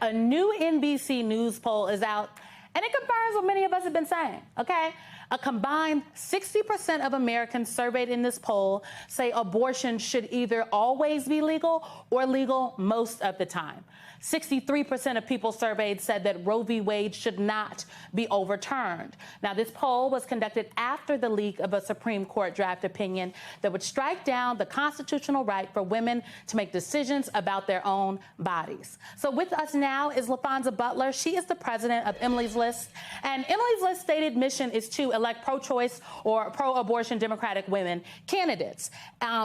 A new NBC News poll is out, and it confirms what many of us have been saying, okay? A combined 60% of Americans surveyed in this poll say abortion should either always be legal or legal most of the time. 63% of people surveyed said that Roe v. Wade should not be overturned. Now, this poll was conducted after the leak of a Supreme Court draft opinion that would strike down the constitutional right for women to make decisions about their own bodies. So with us now is LaFonza Butler. She is the president of Emily's List. And Emily's List stated mission is to elect pro-choice or pro-abortion Democratic women candidates.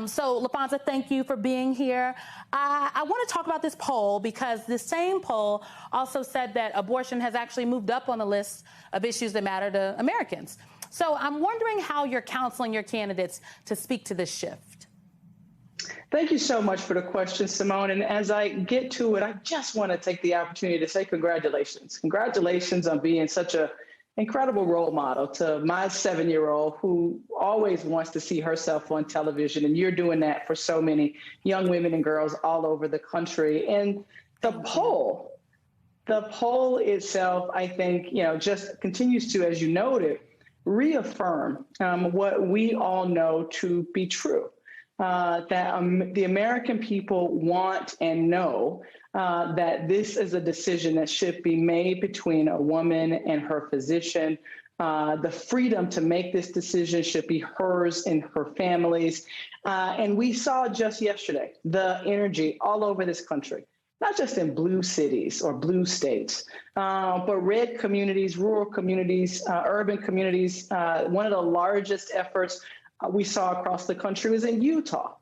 So, LaFonza, thank you for being here. I want to talk about this poll because this same poll also said that abortion has actually moved up on the list of issues that matter to Americans. So I'm wondering how you're counseling your candidates to speak to this shift. Thank you so much for the question, Simone. And as I get to it, I just want to take the opportunity to say congratulations. Congratulations on being such an incredible role model to my 7-year-old who always wants to see herself on television. And you're doing that for so many young women and girls all over the country. And the poll itself, I think, just continues to, as you noted, reaffirm what we all know to be true. That the American people want and know that this is a decision that should be made between a woman and her physician. The freedom to make this decision should be hers and her family's. And we saw just yesterday the energy all over this country, not just in blue cities or blue states, but red communities, rural communities, urban communities. One of the largest efforts we saw across the country was in Utah.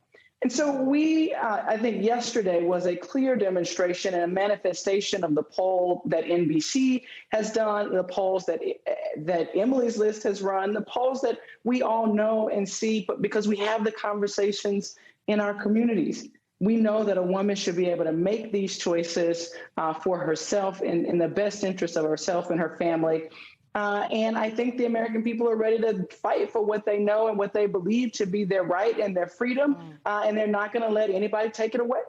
And so I think yesterday was a clear demonstration and a manifestation of the poll that NBC has done, the polls that Emily's List has run, the polls that we all know and see, but because we have the conversations in our communities. We know that a woman should be able to make these choices for herself in the best interest of herself and her family. And I think the American people are ready to fight for what they know and what they believe to be their right and their freedom, and they're not going to let anybody take it away.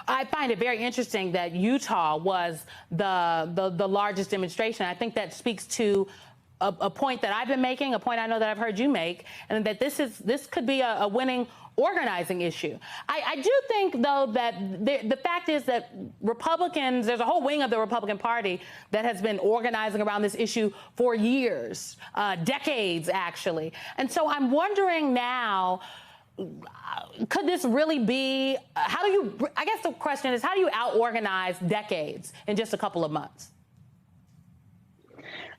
I find it very interesting that Utah was the largest demonstration. I think that speaks to a point that I've been making, a point I know that I've heard you make, and that this could be a winning organizing issue. I do think, though, that the fact is that Republicans, there's a whole wing of the Republican Party that has been organizing around this issue for years, decades, actually. And so I'm wondering now, could this really be, I guess the question is, how do you out-organize decades in just a couple of months?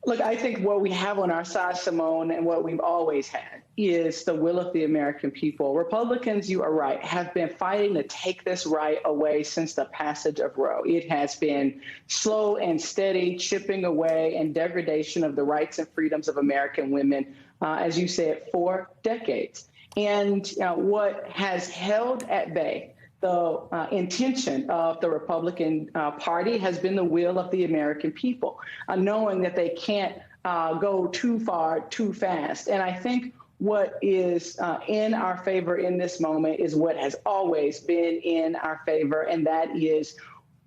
Look, I think what we have on our side, Simone, and what we've always had is the will of the American people. Republicans, you are right, have been fighting to take this right away since the passage of Roe. It has been slow and steady chipping away and degradation of the rights and freedoms of American women, as you said, for decades. And what has held at bay the intention of the Republican Party has been the will of the American people, knowing that they can't go too far, too fast. And I think what is in our favor in this moment is what has always been in our favor, and that is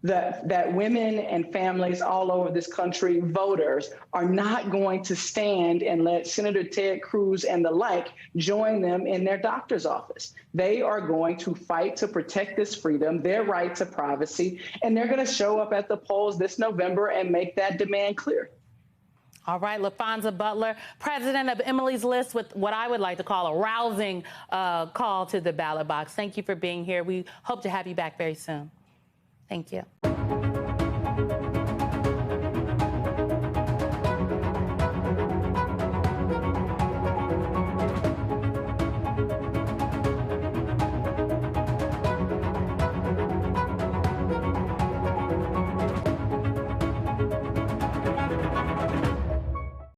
that women and families all over this country, voters, are not going to stand and let Senator Ted Cruz and the like join them in their doctor's office. They are going to fight to protect this freedom, their right to privacy, and they're going to show up at the polls this November and make that demand clear. All right, LaFonza Butler, president of Emily's List, with what I would like to call a rousing call to the ballot box. Thank you for being here. We hope to have you back very soon. Thank you.